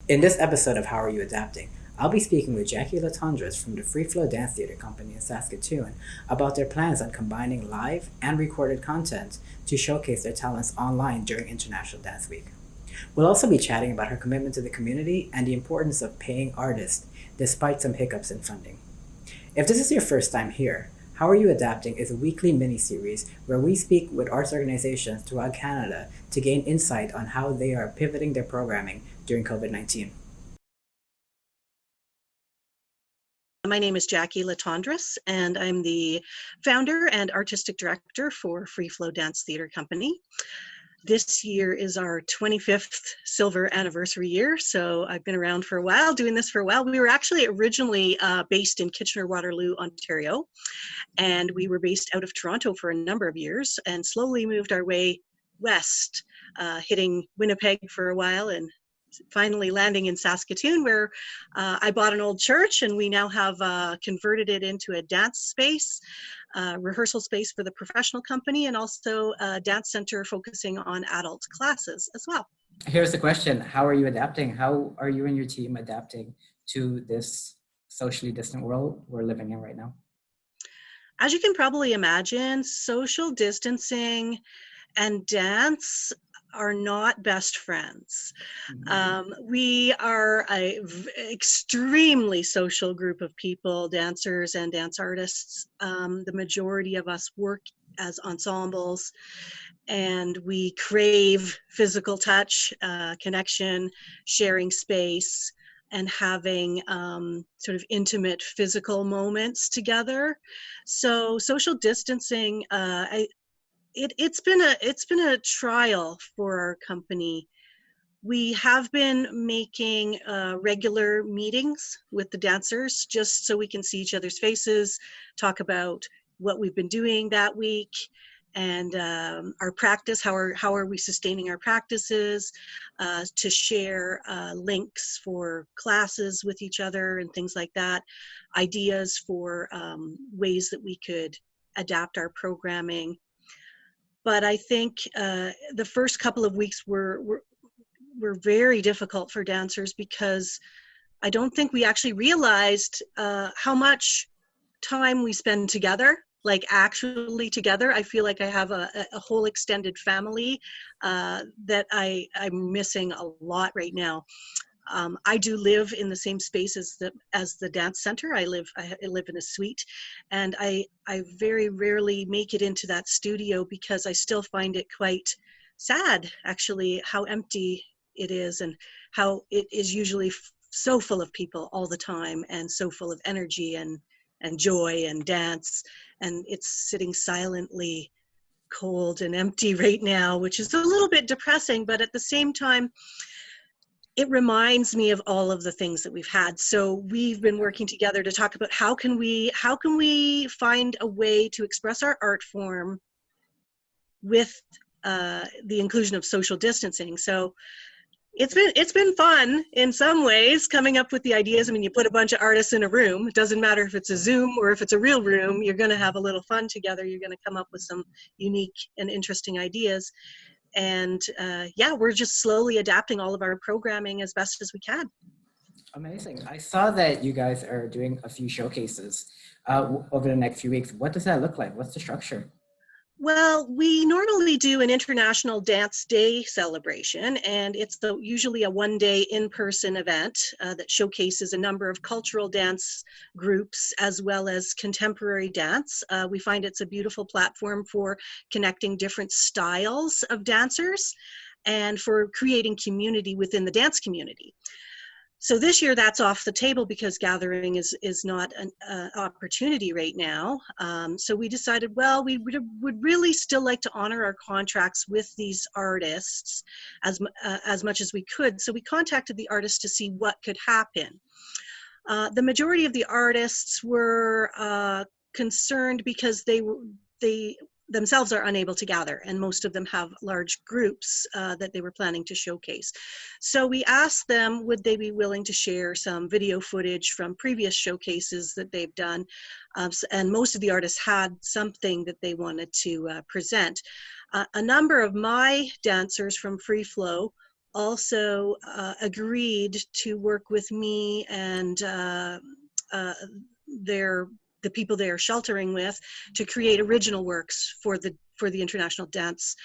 In this episode of How Are You Adapting, I'll be speaking with Jackie Latendresse from the Free Flow Dance Theater Company in Saskatoon about their plans on combining live and recorded content to showcase their talents online during International Dance Week. We'll also be chatting about her commitment to the community and the importance of paying artists despite some hiccups in funding. If this is your first time here, How Are You Adapting is a weekly mini-series where we speak with arts organizations throughout Canada to gain insight on how they are pivoting their programming during COVID-19. My name is Jackie Latendresse, and I'm the founder and artistic director for Free Flow Dance Theater Company. This year is our 25th silver anniversary year, so I've been around for a while, doing this for a while. We were actually originally based in Kitchener-Waterloo, Ontario, and we were based out of Toronto for a number of years and slowly moved our way west, hitting Winnipeg for a while and finally landing in Saskatoon, where I bought an old church, and we now have converted it into a dance space, rehearsal space for the professional company, and also a dance center focusing on adult classes as well. Here's the question. How are you adapting? How are you and your team adapting to this socially distant world we're living in right now? As you can probably imagine, social distancing and dance are not best friends. We are an extremely social group of people, dancers and dance artists. The majority of us work as ensembles, and we crave physical touch, connection, sharing space, and having sort of intimate physical moments together. So social distancing, it's been a trial for our company. We have been making regular meetings with the dancers just so we can see each other's faces, talk about what we've been doing that week, and our practice, how are we sustaining our practices, to share links for classes with each other and things like that, ideas for ways that we could adapt our programming. But I think the first couple of weeks were very difficult for dancers because I don't think we actually realized how much time we spend together, like actually together. I feel like I have a whole extended family that I'm missing a lot right now. I do live in the same space as the dance center. I live in a suite, and I very rarely make it into that studio because I still find it quite sad, actually, how empty it is and how it is usually so full of people all the time and so full of energy and joy and dance, and it's sitting silently cold and empty right now, which is a little bit depressing, but at the same time, it reminds me of all of the things that we've had. So we've been working together to talk about how can we find a way to express our art form with the inclusion of social distancing. So it's been fun in some ways coming up with the ideas. I mean, you put a bunch of artists in a room. It doesn't matter if it's a Zoom or if it's a real room. You're going to have a little fun together. You're going to come up with some unique and interesting ideas. And yeah, we're just slowly adapting all of our programming as best as we can. Amazing. I saw that you guys are doing a few showcases over the next few weeks. What does that look like? What's the structure? Well, we normally do an International Dance Day celebration, and it's usually a one-day in-person event that showcases a number of cultural dance groups as well as contemporary dance. We find it's a beautiful platform for connecting different styles of dancers and for creating community within the dance community. So this year that's off the table because gathering is not an opportunity right now. So we decided, well, we would really still like to honor our contracts with these artists as much as we could. So we contacted the artists to see what could happen. The majority of the artists were concerned because they themselves are unable to gather, and most of them have large groups that they were planning to showcase. So we asked them, would they be willing to share some video footage from previous showcases that they've done, and most of the artists had something that they wanted to present. A number of my dancers from Free Flow also agreed to work with me and the people they are sheltering with to create original works for the International Dance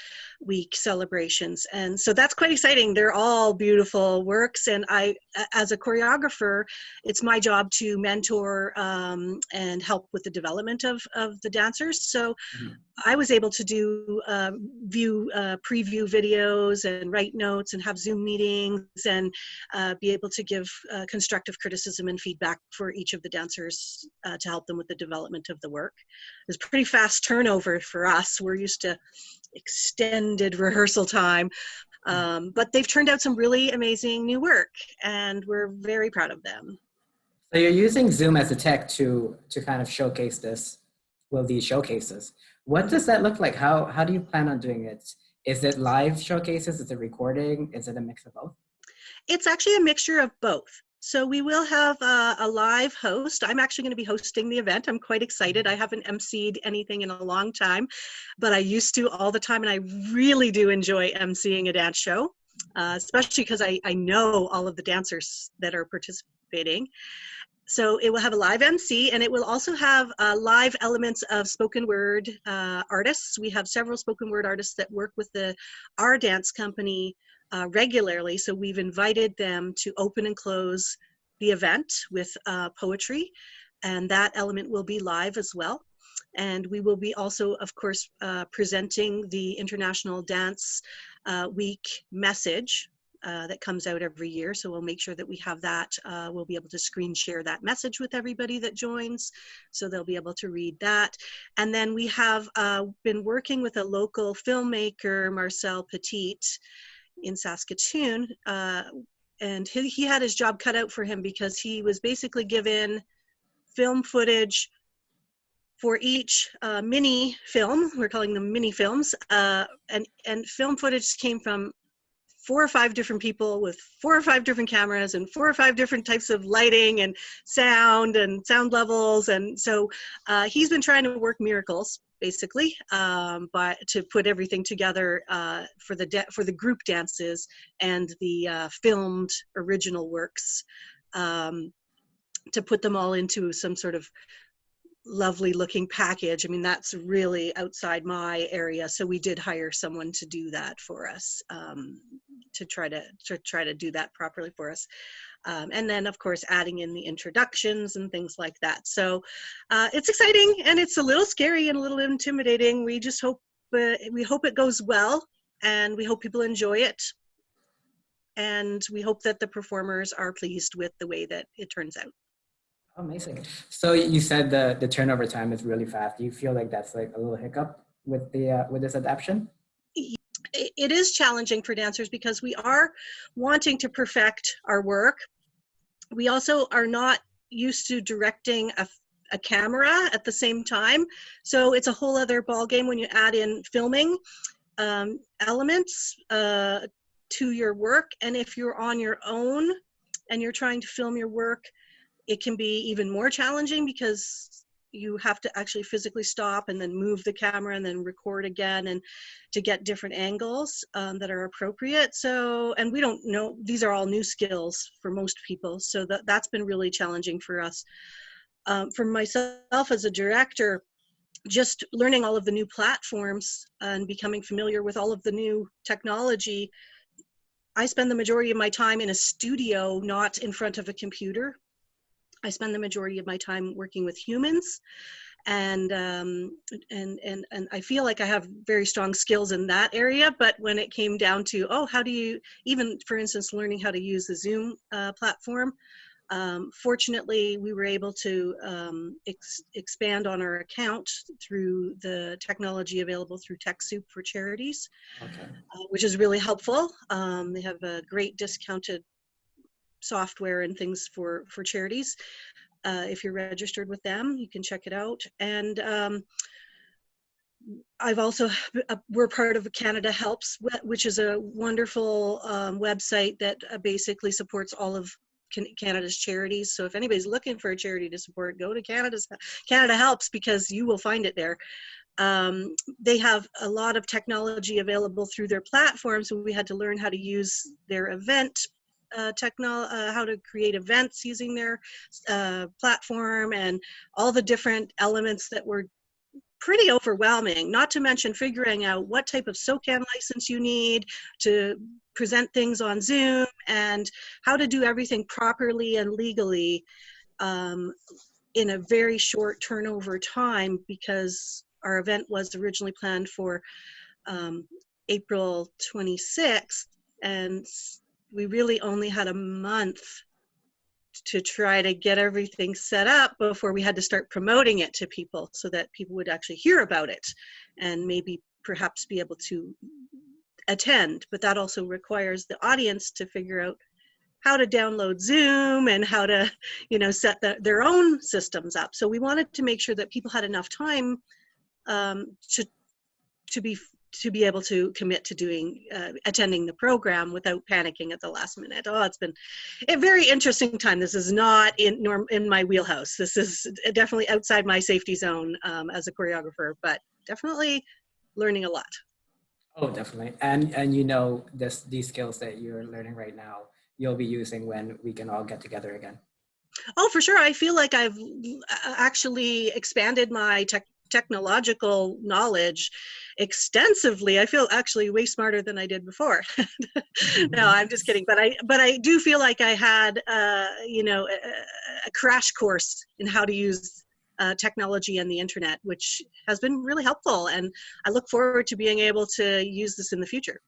Week celebrations. And so that's quite exciting. They're all beautiful works. And I, as a choreographer, it's my job to mentor and help with the development of the dancers. So I was able to do preview videos and write notes and have Zoom meetings and be able to give constructive criticism and feedback for each of the dancers to help them with the development of the work. It was pretty fast turnover for us. We're used to extended rehearsal time, but they've turned out some really amazing new work, and we're very proud of them. So you're using Zoom as a tech to kind of showcase these showcases. What does that look like? How do you plan on doing it? Is it live showcases? Is it recording? Is it a mix of both? It's actually a mixture of both. So we will have a live host. I'm actually going to be hosting the event. I'm quite excited. I haven't emceed anything in a long time, but I used to all the time, and I really do enjoy emceeing a dance show, especially because I know all of the dancers that are participating. So it will have a live MC, and it will also have live elements of spoken word artists. We have several spoken word artists that work with our dance company regularly. So we've invited them to open and close the event with poetry, and that element will be live as well. And we will be also, of course, presenting the International Dance Week message that comes out every year. So we'll make sure that we have that. We'll be able to screen share that message with everybody that joins, so they'll be able to read that. And then we have been working with a local filmmaker, Marcel Petit, in Saskatoon, and he had his job cut out for him because he was basically given film footage for each mini film. We're calling them mini films, and film footage came from 4 or 5 different people with 4 or 5 different cameras and 4 or 5 different types of lighting and sound levels. And so he's been trying to work miracles, basically, but to put everything together for the group dances and the filmed original works, to put them all into some sort of lovely looking package. I mean, that's really outside my area. So we did hire someone to do that for us, to try to do that properly for us. And then of course, adding in the introductions and things like that. So it's exciting, and it's a little scary and a little intimidating. We just hope, we hope it goes well, and we hope people enjoy it. And we hope that the performers are pleased with the way that it turns out. Amazing. So you said the turnover time is really fast. Do you feel like that's like a little hiccup with this adaptation? It is challenging for dancers because we are wanting to perfect our work. We also are not used to directing a camera at the same time. So it's a whole other ballgame when you add in filming elements to your work. And if you're on your own and you're trying to film your work, it can be even more challenging because you have to actually physically stop and then move the camera and then record again, and to get different angles that are appropriate. So, and we don't know, these are all new skills for most people. So that's been really challenging for us. For myself as a director, just learning all of the new platforms and becoming familiar with all of the new technology, I spend the majority of my time in a studio, not in front of a computer. I spend the majority of my time working with humans, and I feel like I have very strong skills in that area. But when it came down to, how do you, even for instance, learning how to use the Zoom platform, fortunately, we were able to expand on our account through the technology available through TechSoup for charities, Okay. Which is really helpful. They have a great discounted software and things for charities. If you're registered with them, you can check it out. And I've also, we're part of Canada Helps, which is a wonderful website that basically supports all of Canada's charities. So if anybody's looking for a charity to support, go to Canada Helps, because you will find it there. They have a lot of technology available through their platform, so we had to learn how to use their event how to create events using their platform, and all the different elements that were pretty overwhelming, not to mention figuring out what type of SOCAN license you need to present things on Zoom, and how to do everything properly and legally in a very short turnover time, because our event was originally planned for April 26th, and we really only had a month to try to get everything set up before we had to start promoting it to people, so that people would actually hear about it and maybe perhaps be able to attend. But that also requires the audience to figure out how to download Zoom and how to, set their own systems up. So we wanted to make sure that people had enough time to be able to commit to attending the program without panicking at the last minute. Oh, it's been a very interesting time. This is not in my wheelhouse. This is definitely outside my safety zone as a choreographer, but definitely learning a lot. Oh, definitely. And these skills that you're learning right now, you'll be using when we can all get together again. Oh, for sure. I feel like I've actually expanded my technological knowledge extensively. I feel actually way smarter than I did before. No, I'm just kidding. But I do feel like I had a crash course in how to use technology and the internet, which has been really helpful. And I look forward to being able to use this in the future.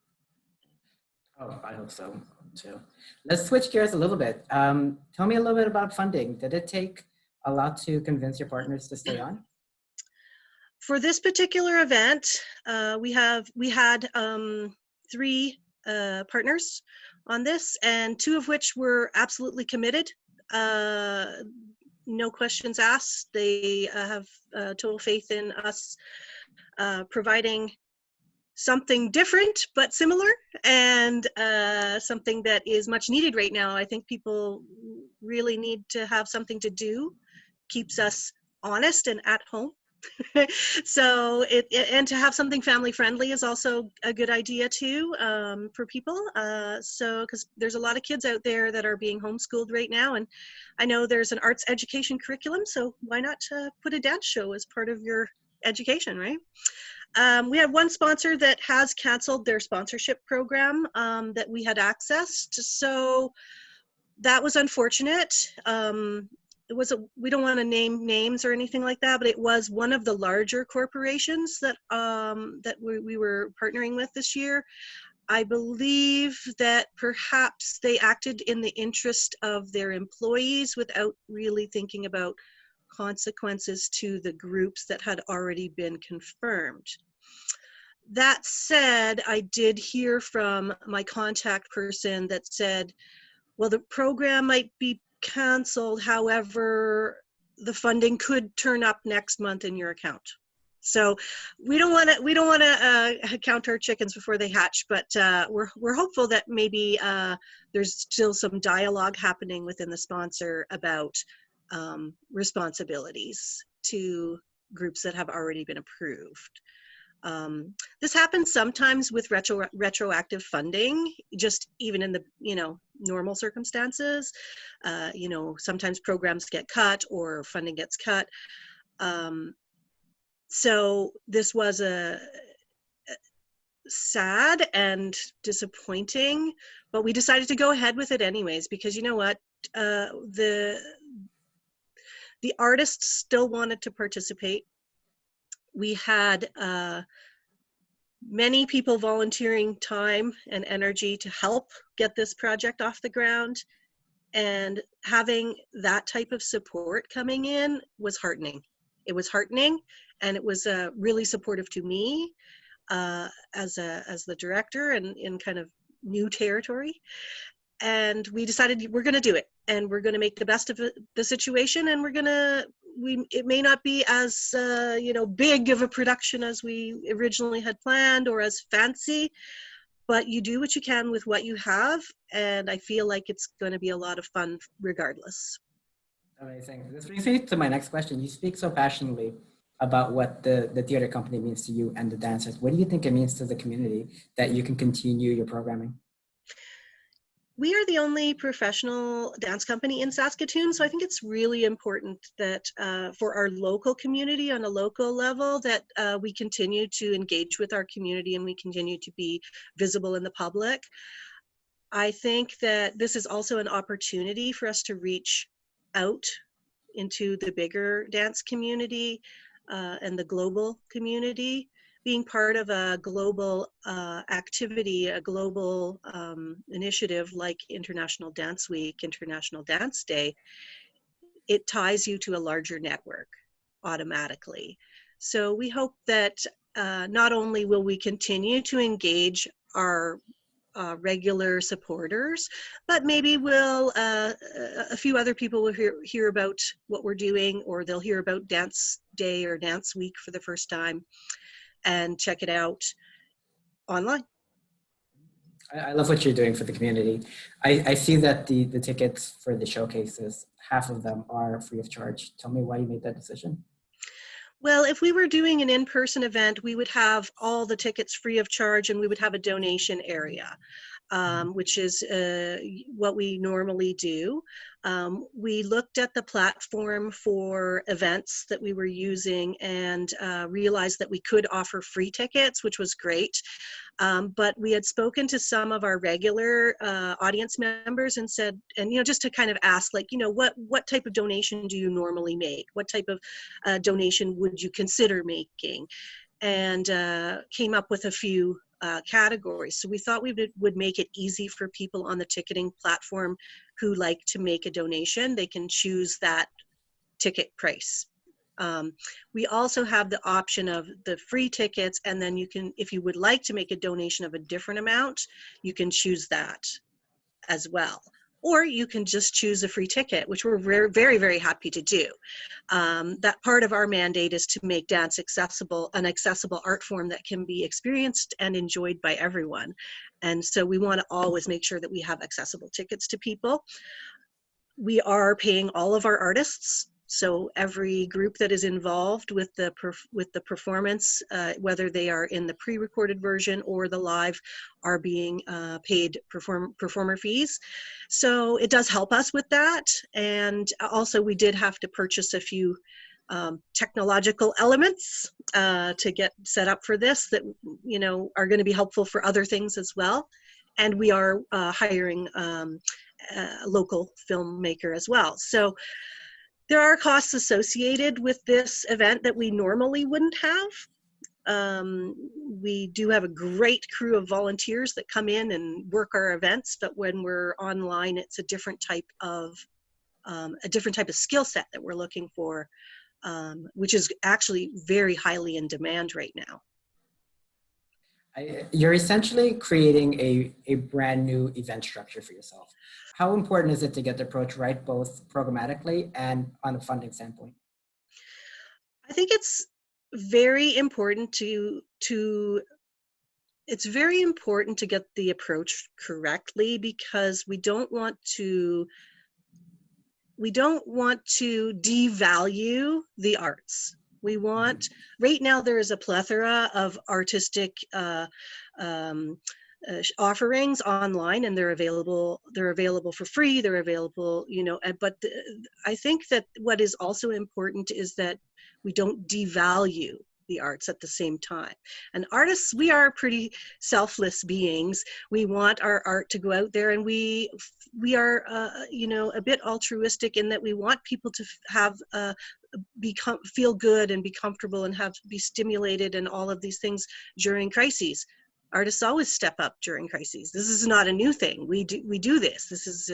Oh, I hope so too. Let's switch gears a little bit. Tell me a little bit about funding. Did it take a lot to convince your partners to stay on? For this particular event, we had 3 partners on this, and 2 of which were absolutely committed. No questions asked. They have total faith in us providing something different but similar, and something that is much needed right now. I think people really need to have something to do, keeps us honest and at home. So and to have something family friendly is also a good idea too, for people. So because there's a lot of kids out there that are being homeschooled right now, and I know there's an arts education curriculum, so why not put a dance show as part of your education, right? We have one sponsor that has canceled their sponsorship program that we had accessed, so that was unfortunate. We don't want to name names or anything like that, but it was one of the larger corporations that we were partnering with this year. I believe that perhaps they acted in the interest of their employees without really thinking about consequences to the groups that had already been confirmed. That said, I did hear from my contact person that said, well, the program might be canceled, however, the funding could turn up next month in your account. So we don't want to count our chickens before they hatch, but we're hopeful that maybe there's still some dialogue happening within the sponsor about responsibilities to groups that have already been approved. This happens sometimes with retroactive funding, just even in the normal circumstances. Sometimes programs get cut or funding gets cut. So this was a sad and disappointing, but we decided to go ahead with it anyways, because you know what, the artists still wanted to participate. We had many people volunteering time and energy to help get this project off the ground, and having that type of support coming in was heartening. It was heartening, and it was really supportive to me as the director and in kind of new territory. And we decided we're going to do it, and we're going to make the best of the situation, and it may not be as big of a production as we originally had planned or as fancy, but you do what you can with what you have, and I feel like it's going to be a lot of fun regardless. Amazing. This brings me to my next question. You speak so passionately about what the theater company means to you and the dancers. What do you think it means to the community that you can continue your programming? We are the only professional dance company in Saskatoon, so I think it's really important that for our local community on a local level that we continue to engage with our community and we continue to be visible in the public. I think that this is also an opportunity for us to reach out into the bigger dance community and the global community. Being part of a global activity, a global initiative like International Dance Week, International Dance Day, it ties you to a larger network automatically. So we hope that not only will we continue to engage our regular supporters, but maybe a few other people will hear about what we're doing, or they'll hear about Dance Day or Dance Week for the first time and check it out online. I love what you're doing for the community. I see that the tickets for the showcases, half of them are free of charge. Tell me why you made that decision. Well, if we were doing an in-person event, we would have all the tickets free of charge and we would have a donation area. Which is what we normally do. We looked at the platform for events that we were using and realized that we could offer free tickets, which was great. But we had spoken to some of our regular audience members and said, and just to kind of ask, like, what type of donation do you normally make? What type of donation would you consider making? And came up with a few categories. So we thought we would make it easy for people on the ticketing platform who like to make a donation. They can choose that ticket price. We also have the option of the free tickets, and then you can, if you would like to make a donation of a different amount, you can choose that as well. Or you can just choose a free ticket, which we're very, very, very happy to do. That part of our mandate is to make dance accessible, an accessible art form that can be experienced and enjoyed by everyone. And so we want to always make sure that we have accessible tickets to people. We are paying all of our artists. So every group that is involved with the performance, whether they are in the pre-recorded version or the live, are being paid performer fees. So it does help us with that. And also we did have to purchase a few technological elements to get set up for this that are going to be helpful for other things as well. And we are hiring a local filmmaker as well. So there are costs associated with this event that we normally wouldn't have. We do have a great crew of volunteers that come in and work our events, but when we're online, it's a different type of skill set that we're looking for, which is actually very highly in demand right now. You're essentially creating a brand new event structure for yourself. How important is it to get the approach right, both programmatically and on a funding standpoint? I think it's very important it's very important to get the approach correctly, because we don't want to devalue the arts. We want, right now there is a plethora of artistic offerings online, and they're available for free, they're available, but I think that what is also important is that we don't devalue the arts at the same time. And artists, we are pretty selfless beings. We want our art to go out there, and we are a bit altruistic in that we want people to have feel good and be comfortable and be stimulated and all of these things during crises. Artists always step up during crises. This is not a new thing. We do this. This is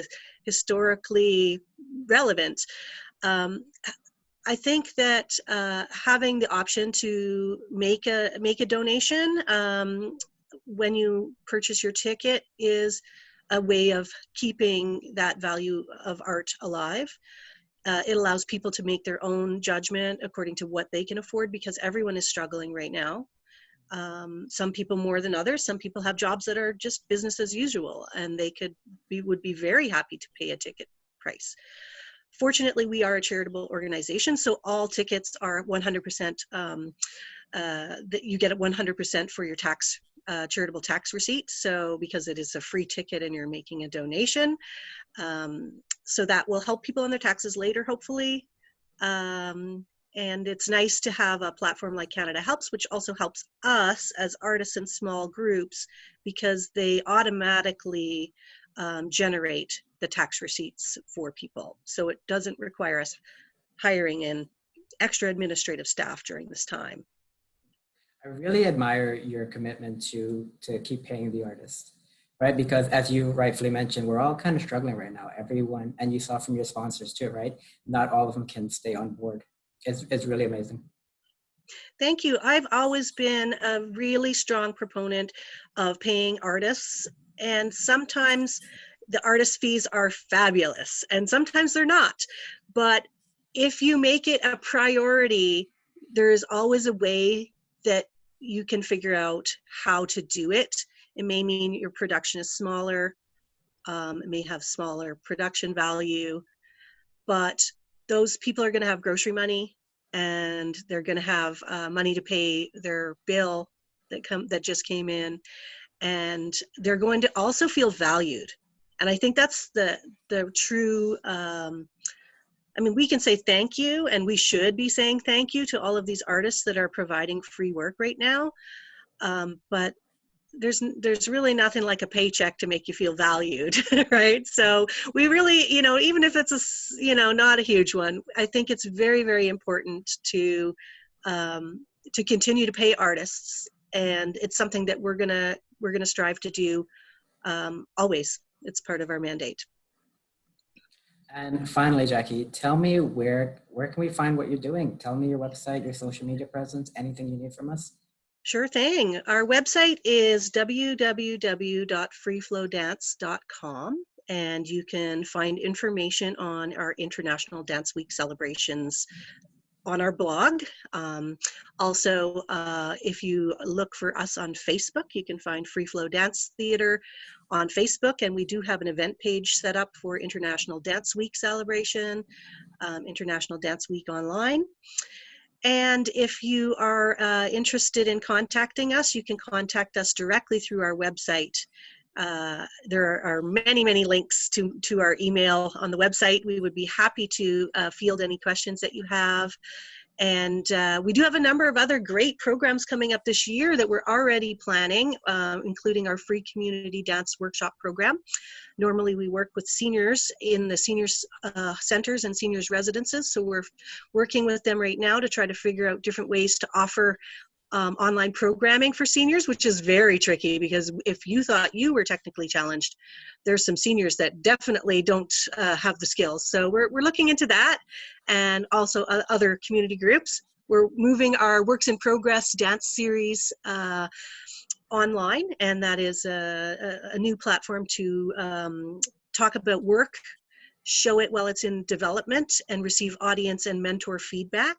historically relevant. I think that having the option to make a donation when you purchase your ticket is a way of keeping that value of art alive. It allows people to make their own judgment according to what they can afford, because everyone is struggling right now. Some people more than others. Some people have jobs that are just business as usual, and they would be very happy to pay a ticket price. Fortunately, we are a charitable organization, so all tickets are 100%, that you get 100% for your charitable tax receipt. So because it is a free ticket and you're making a donation, so that will help people on their taxes later, hopefully. And it's nice to have a platform like Canada Helps, which also helps us as artists and small groups, because they automatically generate the tax receipts for people. So it doesn't require us hiring in extra administrative staff during this time. I really admire your commitment to keep paying the artists, right? Because as you rightfully mentioned, we're all kind of struggling right now. Everyone, and you saw from your sponsors too, right? Not all of them can stay on board. It's really amazing. Thank you. I've always been a really strong proponent of paying artists, and sometimes the artist fees are fabulous, and sometimes they're not. But if you make it a priority, there's always a way that you can figure out how to do it. It may mean your production is smaller, it may have smaller production value, but those people are going to have grocery money, and they're going to have money to pay their bill that just came in, and they're going to also feel valued. And I think that's the true. I mean, we can say thank you, and we should be saying thank you to all of these artists that are providing free work right now. But there's really nothing like a paycheck to make you feel valued, right? So we really, even if it's not a huge one, I think it's very, very important to continue to pay artists, and it's something that we're gonna strive to do always. It's part of our mandate. And finally, Jackie, tell me where can we find what you're doing? Tell me your website, your social media presence, anything you need from us. Sure thing. Our website is www.freeflowdance.com, and you can find information on our International Dance Week celebrations on our blog. Also, if you look for us on Facebook, you can find Free Flow Dance Theater on Facebook, and we do have an event page set up for International Dance Week celebration, International Dance Week online. And if you are interested in contacting us, you can contact us directly through our website. There are many, many links to our email on the website. We would be happy to field any questions that you have. And we do have a number of other great programs coming up this year that we're already planning, including our free community dance workshop program. Normally we work with seniors in the seniors centers and seniors residences. So we're working with them right now to try to figure out different ways to offer online programming for seniors, which is very tricky, because if you thought you were technically challenged, there's some seniors that definitely don't have the skills. So we're looking into that, and also other community groups. We're moving our Works in Progress dance series online, and that is a new platform to talk about work, show it while it's in development, and receive audience and mentor feedback.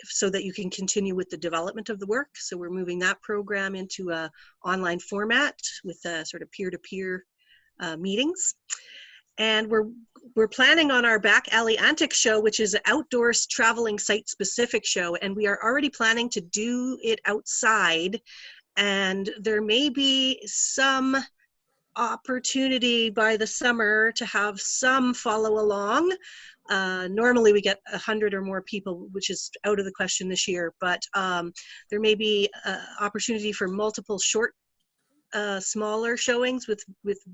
So that you can continue with the development of the work. So we're moving that program into a online format with sort of peer-to-peer meetings. And we're planning on our Back Alley Antics show, which is an outdoors traveling site-specific show, and we are already planning to do it outside. And there may be some opportunity by the summer to have some follow along. Normally we get 100 or more people, which is out of the question this year, but there may be opportunity for multiple short, smaller showings with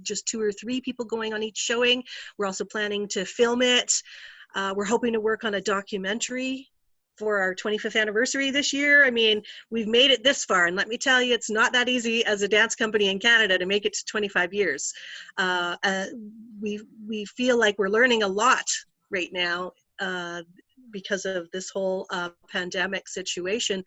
just 2 or 3 people going on each showing. We're also planning to film it. We're hoping to work on a documentary for our 25th anniversary this year. I mean, we've made it this far, and let me tell you, it's not that easy as a dance company in Canada to make it to 25 years. We feel like we're learning a lot right now because of this whole pandemic situation,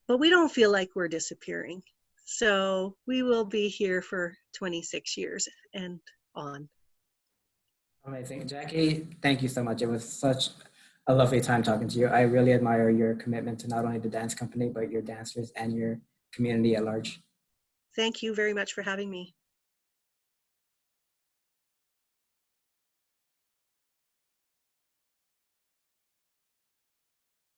but we don't feel like we're disappearing. So we will be here for 26 years and on. Amazing. Jackie, thank you so much. It was such a lovely time talking to you. I really admire your commitment to not only the dance company, but your dancers and your community at large. Thank you very much for having me.